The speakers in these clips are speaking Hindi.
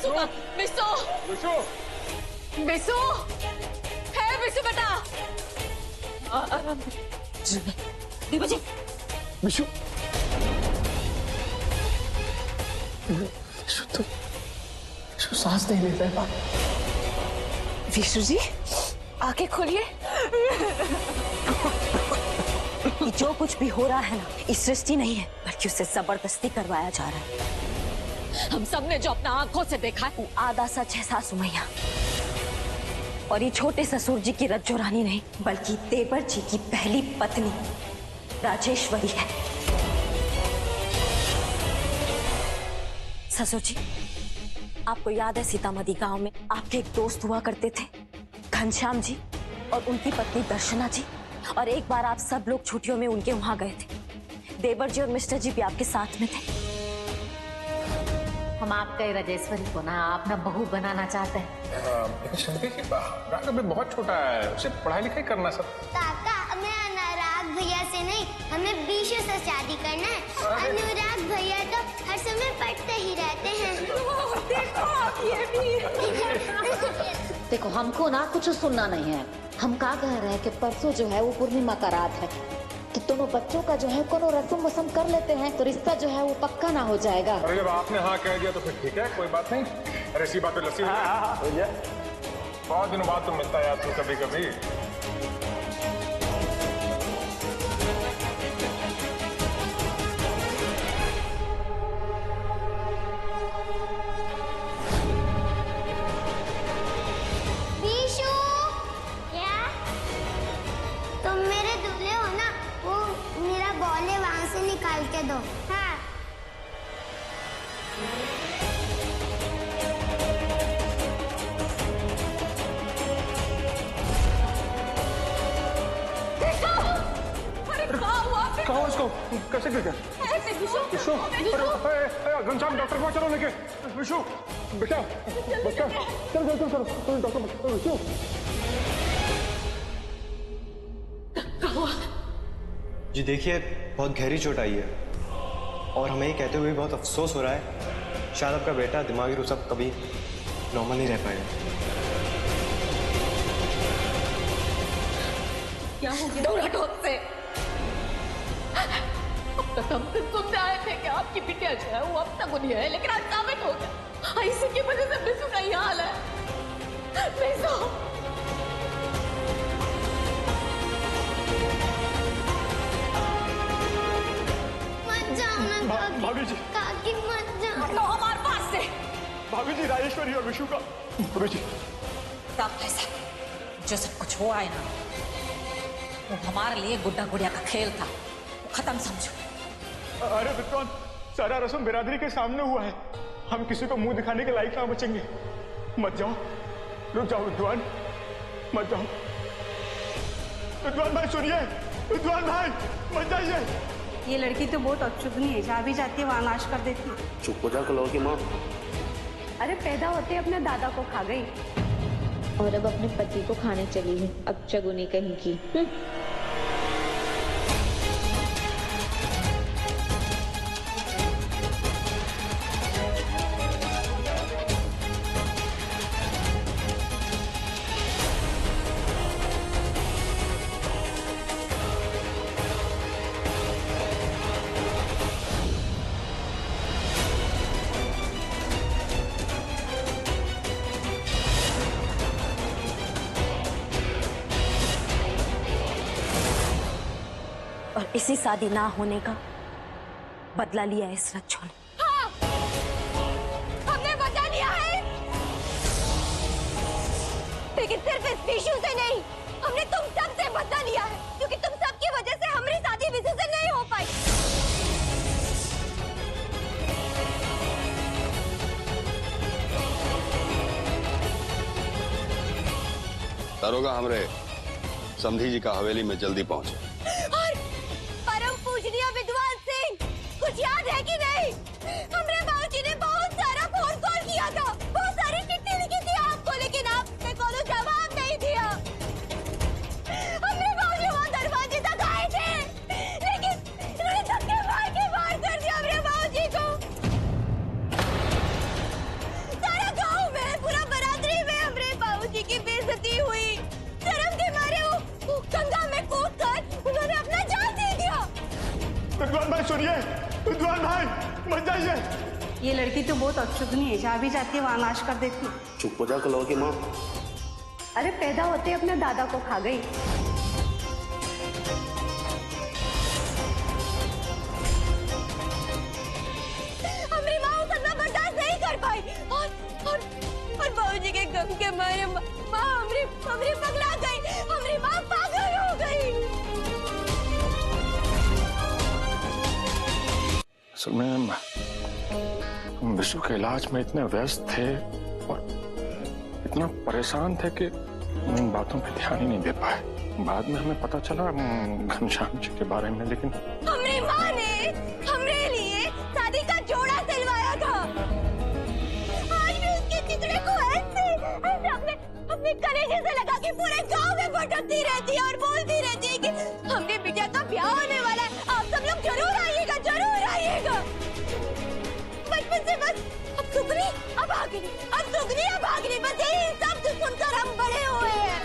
बिसु का बिसु बिसु बिसु है बिसु बेटा दीपा जी बिशु बिशु तो बिशु सांस नहीं ले रहा है। विशु जी आंखें खोलिए। जो कुछ भी हो रहा है ना, ये सृष्टि नहीं है बल्कि उसे जबरदस्ती करवाया जा रहा है। हम सब ने जो अपना आंखों से देखा है वो आधा सच है सासू मैया। और ये छोटे ससुर जी की रज्जो रानी नहीं बल्कि देवर जी की पहली पत्नी राजेश्वरी है। ससुर जी, आपको याद है सीतामढ़ी गांव में आपके एक दोस्त हुआ करते थे घनश्याम जी और उनकी पत्नी दर्शना जी, और एक बार आप सब लोग छुट्टियों में उनके वहां गए थे। देवर जी और मिस्टर जी भी आपके साथ में थे। हम आपके राजेश्वरी को ना अपना बहू बनाना चाहते हैं। शंकर जी राग अभी बहुत छोटा है, उसे पढ़ाई लिखाई करना सब। काका, हमें अनुराग भैया से नहीं, हमें बीशु से शादी करना है। अनुराग भैया तो हर समय पढ़ते ही रहते हैं। देखो हमको ना कुछ सुनना नहीं है। हम क्या कह रहे हैं कि परसों जो है वो पूर्णिमा का रात है, तो दोनों बच्चों का जो है कोनो रस्म वसम कर लेते हैं तो रिश्ता जो है वो पक्का ना हो जाएगा। अरे जब आपने हाँ कह दिया तो फिर ठीक है, कोई बात नहीं। अरे ऐसी बात तो लस्सी भैया बहुत दिनों बाद तो मिलता है यार तू कभी कभी। बीशु, क्या? तुम मेरे दूल्हे हो ना, वो मेरा बॉल है वहां से निकाल के दो। हाँ। कहाँ इसको कैसे गिर गया? विशु, अरे घनश्याम डॉक्टर को चलो लेके। विशु बेटा बच्चा चलो चलो चलो चलो डॉक्टर विशु। जी देखिए बहुत गहरी चोट आई है और हमें ये कहते हुए बहुत अफसोस हो रहा है, शायद आपका बेटा दिमागी रूप से कभी नॉर्मल नहीं रह पाएगा। क्या हो गया? दूर हटो से। अब तक हम सिर्फ सुनते आए थे कि आपकी बिटिया जो है वो अब तक नहीं है, लेकिन आज साबित हो गया इसी की वजह से बिसु का ये हाल है। बिसु मत जाओ ना भाभी जी, काकी, मत जाओ। हटो हमारे पास से। भाभी जी राजेश्वरी और विशु का। भाभी जी साहब भाई साहब, जो सब कुछ हुआ है ना वो हमारे लिए गुड्डा गुड़िया का खेल था, खत्म समझो। अरे विद्वान, सारा रस्म बिरादरी के सामने हुआ है, हम किसी को मुंह दिखाने के लायक ना बचेंगे। मत जाओ, रुक जाओ विद्वान, मत जाओ। विद्वान भाई सुनिए, विद्वान भाई मत जाइए। ये लड़की तो बहुत अचुभनी है, जहाँ भी जाती है वहाँ नाश कर देती है। चुप हो जा कलो की माँ। अरे पैदा होते अपने दादा को खा गई और अब अपने पति को खाने चली है, अब चगुनी कहीं की। और इसी शादी ना होने का बदला लिया इस रज्जो ने। हाँ, हमने बदला लिया है, लेकिन सिर्फ इस विशु से नहीं, हमने तुम सब से बदला लिया है, क्योंकि तुम सब की वजह से हमारी शादी विशु से नहीं हो पाई। दारोगा हमरे समधी जी का हवेली में जल्दी पहुंचे। और परम पूजनीय विद्वान सिंह, कुछ याद है कि नहीं? हमरे बाबूजी ने बहुत सारा फोन कॉल किया था, बहुत सारी चिट्ठी लिखी थी आपको, लेकिन आपने कोई जवाब नहीं दिया। हमरे बाबूजी वहाँ दरवाजे तक आए थे, लेकिन इन्होंने धक्के मार के बाहर कर दिया हमरे बाबूजी को। सारा विद्वान भाई सुनिए, विद्वान भाई मत जाइए। ये लड़की तो बहुत अक्षुग्नी है, जहाँ भी जाती है वहाँ नाश कर देती। चुप हो जा कलो की माँ। अरे पैदा होते अपने दादा को खा गई। हमारी माँ उस सदमा बर्दाश्त नहीं कर पाई और बाबूजी के गम के मारे माँ हमारी पगला गई, हमारी माँ पागल हो गई। असल में हम विशु के इलाज में इतने व्यस्त थे और इतना परेशान थे कि इन बातों पे ध्यान ही नहीं दे पाए। बाद में हमें पता चला घनश्याम जी के बारे में, लेकिन हमारी माँ ने हमारे लिए शादी का जोड़ा सिलवाया था। आज भी उसके चितड़े को ऐसे अपने कलेजे से लगा के पूरे गांव में भटकती रहती है और बोलती रहती है कि हमने बिटिया का ब्याह होने वाला है, आप सब लोग जरूर आइएगा, जरूर आइएगा। बचपन से बस अब सुगनी अब आगनी, अब सुगनी अब आगनी, बस यही शब्द सुनकर हम बड़े हुए हैं।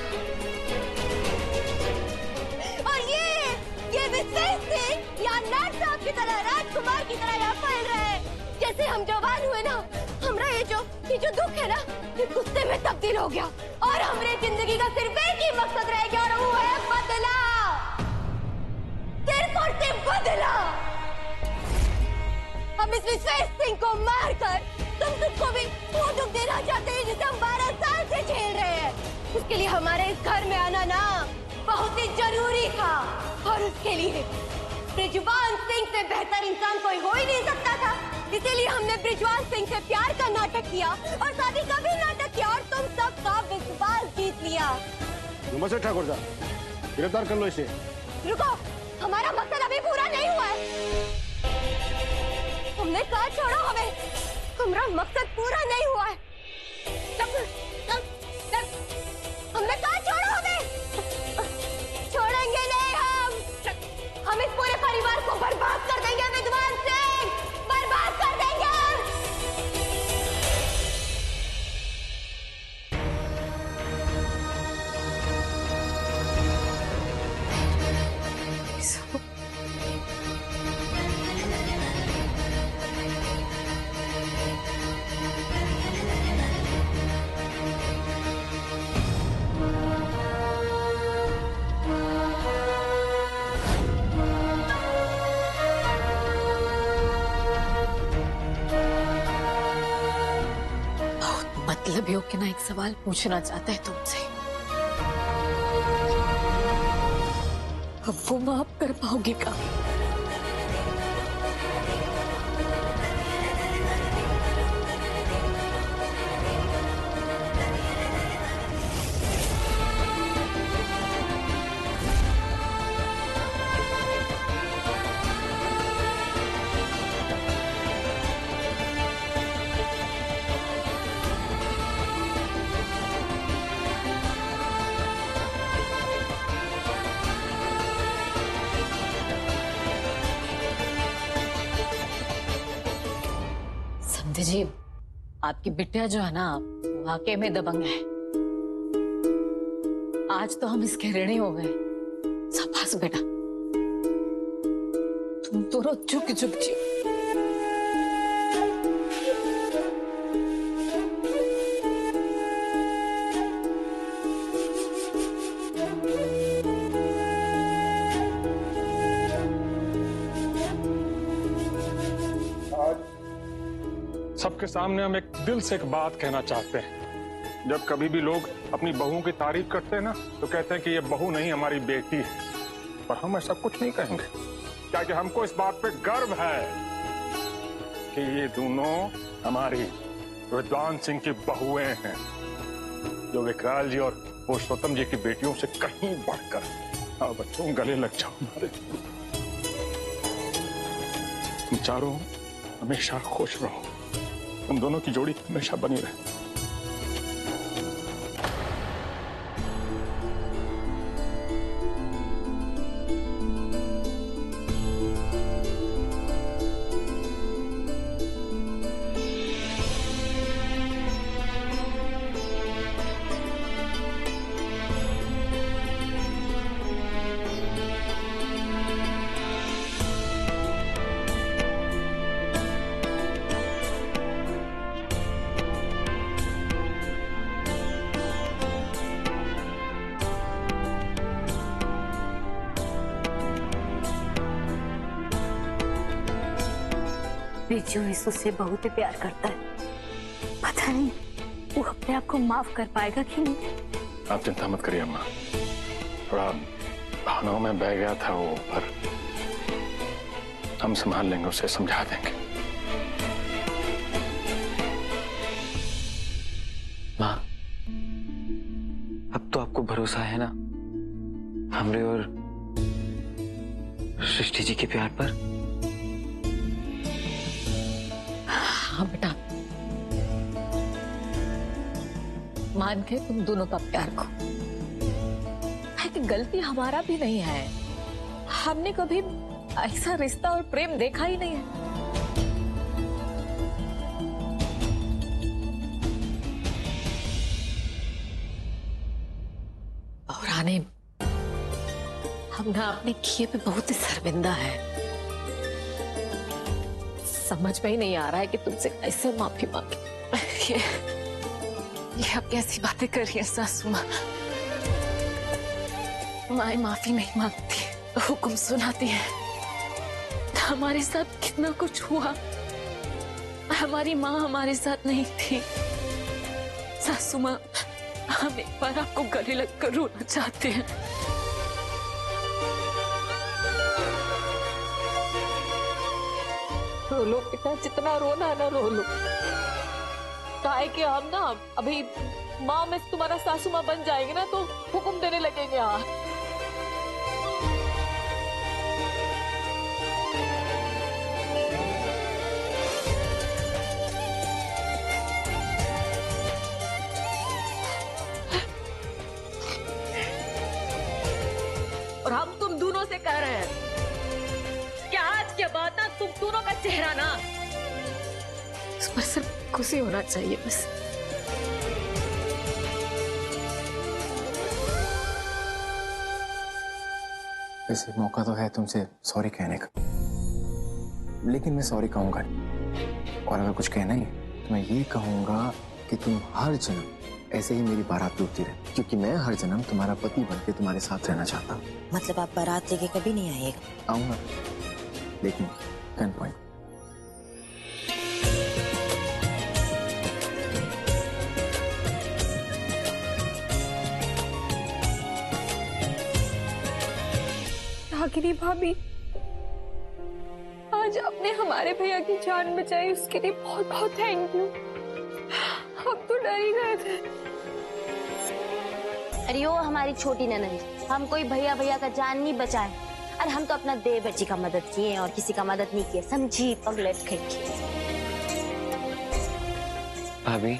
और ये विशेष सिंह या नाथ साहब की तरह, राजकुमार की तरह यहाँ फैल रहे हैं। जैसे हम जवान हुए ना, हमरा ये जो दुख है ना, ये गुस्से में तब्दील हो गया और हमारे जिंदगी का सिर्फ एक ही मकसद रह गया और वो है बदला, सिर्फ और सिर्फ बदला। हम इस विशेष सिंह को मारकर तुम सबको भी वो दुख देना चाहते हैं जिसे हम 12 साल से झेल रहे हैं। उसके लिए हमारे इस घर में आना ना बहुत ही जरूरी था और उसके लिए ब्रिजवान सिंह से बेहतर इंसान कोई हो ही नहीं सकता था। इसीलिए हमने ब्रिजवान सिंह से प्यार का नाटक किया और शादी का भी नाटक किया और तुम सबका विश्वास जीत लिया। नमस्ते ठाकुर साहब, गिरफ्तार कर लो इसे। रुको, हमारा मकसद अभी पूरा नहीं हुआ है। हमने कहा छोड़ो हमें, हमारा मकसद पूरा नहीं हुआ है। हमने कहा छोड़ो हमें, छोड़ेंगे नहीं हम इस पूरे परिवार को बर्बाद कर देंगे विद्वान सिंह, बर्बाद कर देंगे हम। मतलब योग्य ना एक सवाल पूछना चाहता है तुमसे। अब वो माफ कर पाओगे का? जी, आपकी बिटिया जो है ना वाकई में दबंग है। आज तो हम इसके ऋणी हो गए। शाबाश बेटा, तुम तो रोज चुप चुप जी। सबके सामने हम एक दिल से एक बात कहना चाहते हैं। जब कभी भी लोग अपनी बहुओं की तारीफ करते हैं ना, तो कहते हैं कि ये बहू नहीं हमारी बेटी है। पर हम ऐसा कुछ नहीं कहेंगे, क्योंकि हमको इस बात पे गर्व है कि ये दोनों हमारी विद्वान सिंह की बहुएं हैं, जो विकराल जी और पुरुषोत्तम जी की बेटियों से कहीं बढ़कर। हाँ बच्चों, गले लग जाओ हमारे। तुम चारों हमेशा खुश रहो, तुम दोनों की जोड़ी हमेशा बनी रहे। बिरजू यीशु से बहुत ही प्यार करता है। पता नहीं वो अपने आप को माफ कर पाएगा कि नहीं। आप चिंता मत करिए अम्मा, थोड़ा भावनाओं में बह गया था वो, पर हम संभाल लेंगे, उसे समझा देंगे। माँ, अब तो आपको भरोसा है ना हमरे और सृष्टि जी के प्यार पर? हाँ बेटा, मान के तुम दोनों का प्यार को। है कि गलती हमारा भी नहीं है, हमने कभी ऐसा रिश्ता और प्रेम देखा ही नहीं है। और आने हम ना अपने किए पे बहुत ही शर्मिंदा है। समझ में ही नहीं आ रहा है कि तुमसे कैसे माफी मांगे। ये आप कैसी बातें कर रही है सासू माँ? माँ माफी नहीं मांगती, हुक्म सुनाती है। हमारे साथ कितना कुछ हुआ, हमारी माँ हमारे साथ नहीं थी। सासू माँ, हम एक बार आपको गले लगकर रोना चाहते हैं। रो लो बेटा, जितना रोना है ना रो लो। काहे कि हम ना अभी माँ में तुम्हारा सासू माँ बन जाएंगे ना, तो हुक्म देने लगेंगे। हाँ, और हम तुम दोनों से कह रहे हैं कि आज के बाद ना तुम दोनों का चेहरा ना, उस पर सिर्फ खुशी होना चाहिए बस। वैसे मौका तो है तुमसे सॉरी कहने का, लेकिन मैं सॉरी कहूंगा नहीं। और अगर कुछ कहना ही है तो मैं ये कहूंगा कि तुम हर जन्म ऐसे ही मेरी बारात लूटती रहे, क्योंकि मैं हर जन्म तुम्हारा पति बनके तुम्हारे साथ रहना चाहता हूँ। मतलब आप बारात लेके कभी नहीं आएगा? आऊंगा, लेकिन गन पॉइंट। रागिनी भाभी, आज आपने हमारे भैया की जान बचाई, उसके लिए बहुत बहुत थैंक यू। हम तो डर ही गए थे। अरे वो हमारी छोटी ननद, हम कोई भैया भैया का जान नहीं बचाए। अरे हम तो अपना देव बच्ची का मदद किए और किसी का मदद नहीं किया, समझी? पगलेट खैची। भाभी,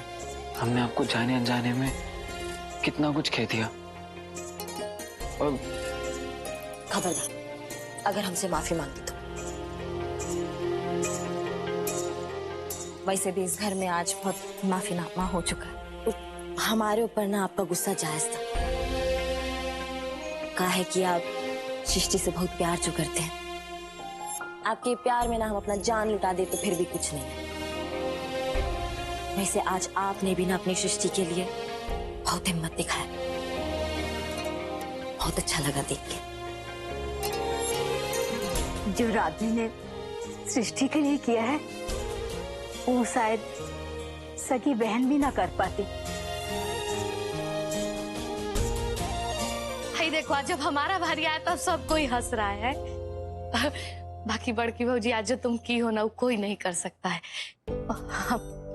हमने आपको जाने अनजाने में कितना कुछ कह दिया। और खबरदार अगर हमसे माफी मांगी तो। वैसे भी इस घर में आज बहुत माफीनामा हो चुका है। हमारे ऊपर ना आपका गुस्सा जायज था। काहे कि आप सृष्टि से बहुत प्यार जो करते हैं। आपके प्यार में ना हम अपना जान लुटा दे तो फिर भी कुछ नहीं। वैसे आज आपने भी ना अपनी सृष्टि के लिए बहुत हिम्मत दिखाया, बहुत अच्छा लगा देख के। जो राधे ने सृष्टि के लिए किया है वो शायद सगी बहन भी ना कर पाती। भाई देखो, आज जब हमारा भारी आया तब सब कोई हंस रहा है। बाकी बड़की भौजी आज जो तुम की हो ना वो कोई नहीं कर सकता है।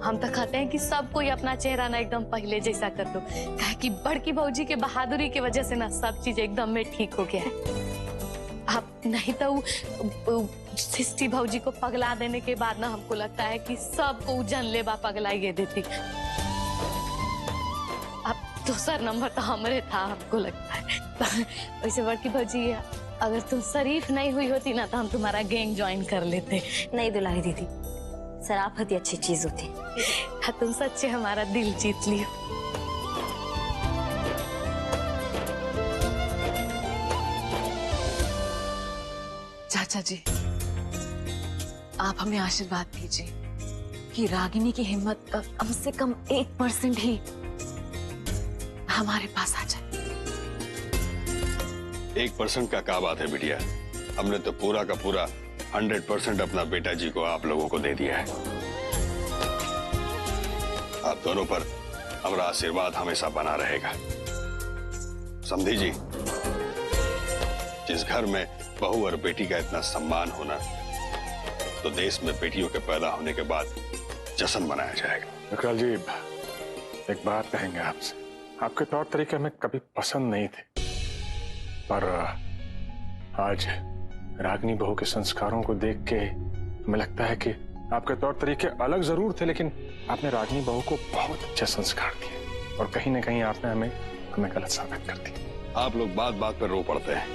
हम तो कहते हैं कि सब कोई अपना चेहरा ना एकदम पहले जैसा कर दो, कहे कि बड़की भौजी के बहादुरी की वजह से ना सब चीज एकदम में ठीक हो गया है। आप नहीं तो सृष्टि भौजी को पगला देने के बाद ना हमको लगता है कि सबको जानलेवा पगलाइए देती। अब दूसरा नंबर तो हमारे था, हमको लगता है। वैसे बड़की भौजी, अगर तुम शरीफ नहीं हुई होती ना तो हम तुम्हारा गैंग ज्वाइन कर लेते। नहीं दुलारी दीदी, शराफत ही अच्छी चीज होती है। तुम सच्चे हमारा दिल जीत लियो। चाचा जी, आप हमें आशीर्वाद दीजिए कि रागिनी की हिम्मत कम से कम 1% ही हमारे पास आ जाए। 1% का क्या बात है बिटिया, हमने तो पूरा का पूरा 100% अपना बेटा जी को आप लोगों को दे दिया है। आप दोनों पर हमारा आशीर्वाद हमेशा बना रहेगा। समधी जी, जिस घर में बहू और बेटी का इतना सम्मान होना, तो देश में बेटियों के पैदा होने के बाद जश्न मनाया जाएगा। विकराल जी, एक बात कहेंगे आपसे। आपके तौर तरीके हमें कभी पसंद नहीं थे, पर आज रागिनी बहू के संस्कारों को देख के हमें लगता है कि आपके तौर तरीके अलग जरूर थे, लेकिन आपने रागिनी बहू को बहुत अच्छे संस्कार दिए और कहीं ना कहीं आपने हमें गलत साबित कर दिया। आप लोग बात बात पर रो पड़ते हैं।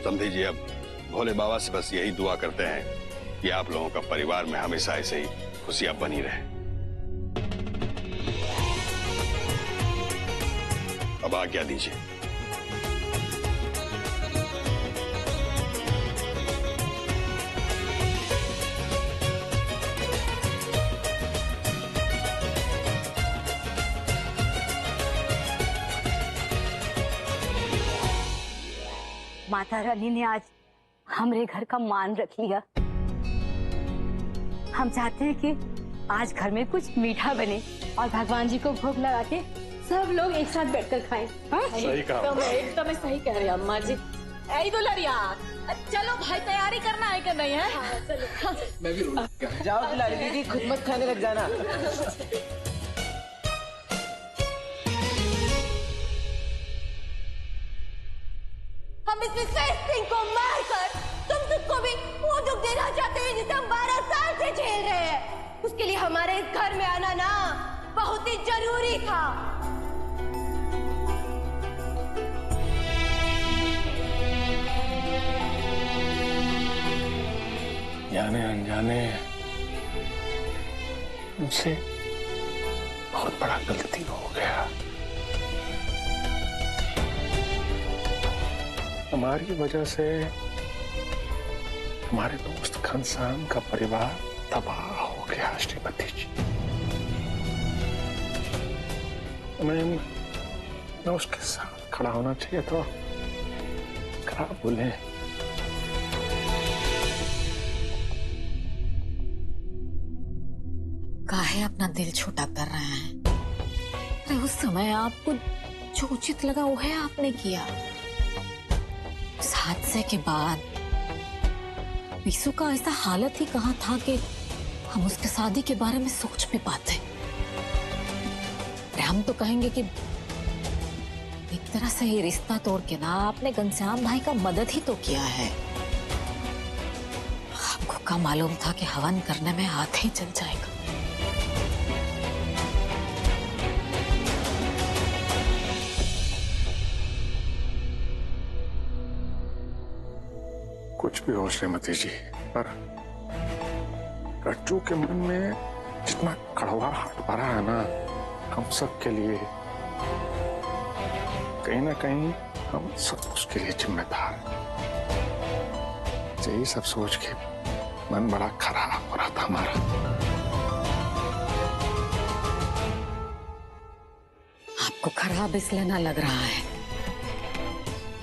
समझी जी, अब भोले बाबा से बस यही दुआ करते हैं कि आप लोगों का परिवार में हमेशा ऐसे ही खुशियां बनी रहे। अब आज्ञा दीजिए। माता रानी ने आज हमरे घर का मान रख लिया। हम चाहते हैं कि आज घर में कुछ मीठा बने और भगवान जी को भोग लगा के सब लोग एक साथ बैठकर खाएं। सही कहा। एकदम सही कह रही अम्मा जी। ऐ दुलरिया, चलो भाई तैयारी करना है कि नहीं है? हाँ, चलो। मैं भी जाओ दुलारी दीदी, खुद मत खाने लग जाना। हम इस विशेष सिंह को मारकर तुम सबको भी वो दुख देना चाहते हैं जिसे हम 12 साल से झेल रहे हैं। उसके लिए हमारे इस घर में आना ना बहुत ही जरूरी था। जाने अनजाने मुझसे बहुत बड़ा गलती हो गया। हमारी वजह से हमारे दोस्त घनश्याम का परिवार तबाह हो गया। श्रीमती जी, मैं उसके साथ खड़ा होना चाहिए तो खराब बोले। काहे अपना दिल छोटा कर रहे हैं? अरे उस समय आपको जो उचित लगा वो है आपने किया। उस हादसे के बाद बीसू का ऐसा हालत ही कहाँ था कि हम उसके शादी के बारे में सोच भी पाते। हम तो कहेंगे कि एक तरह से ये रिश्ता तोड़ के ना आपने घनश्याम भाई का मदद ही तो किया है। आपको क्या मालूम था कि हवन करने में हाथ ही चल जाएगा। कुछ भी हो श्रीमती जी, पर रज्जू के मन में जितना कड़वाहट भरा है ना हम सब के लिए, कहीं ना कहीं हम सब उसके लिए जिम्मेदार हैं। यही सब सोच के मन बड़ा खराब हो रहा था हमारा। आपको खराब इसलिए ना लग रहा है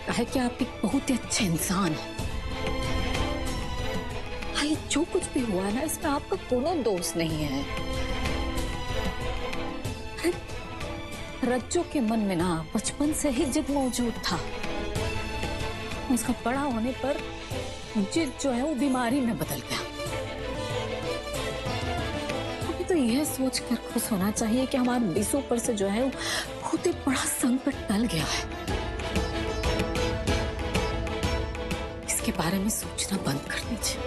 काहे कि आप एक बहुत ही अच्छे इंसान हैं। भाई जो कुछ भी हुआ ना इसमें आपका कोनो दोष नहीं है। रज्जू के मन में ना बचपन से ही जिद मौजूद था। उसका बड़ा होने पर जिद जो है वो बीमारी में बदल गया। अभी तो यह सोच कर खुश होना चाहिए कि हमारे बीसों पर से जो है वो बहुत ही बड़ा संकट टल गया है। इसके बारे में सोचना बंद कर दीजिए,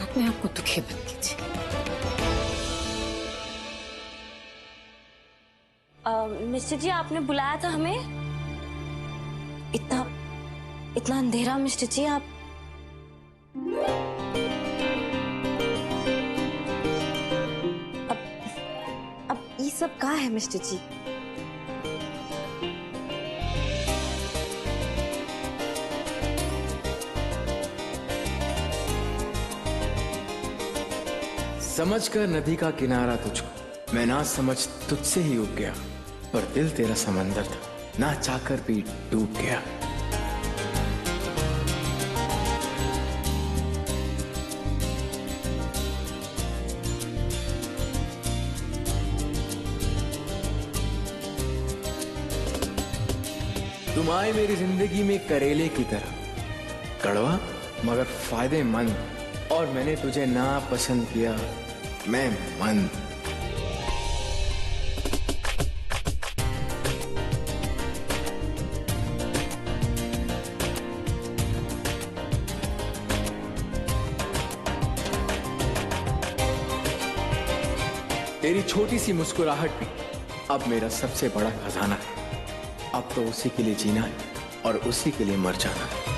अपने आप को दुखी मत कीजिए। मिस्टर जी, आपने बुलाया था हमें? इतना अंधेरा मिस्टर जी, आप अब ये सब कहाँ है मिस्टर जी? समझकर नदी का किनारा तुझको, मैं ना समझ तुझसे ही उग गया, पर दिल तेरा समंदर था, ना चाहकर भी डूब गया। तुम आए मेरी जिंदगी में करेले की तरह, कड़वा मगर फायदेमंद, और मैंने तुझे ना पसंद किया, मैं मंद। तेरी छोटी सी मुस्कुराहट भी अब मेरा सबसे बड़ा खजाना है। अब तो उसी के लिए जीना है और उसी के लिए मर जाना है।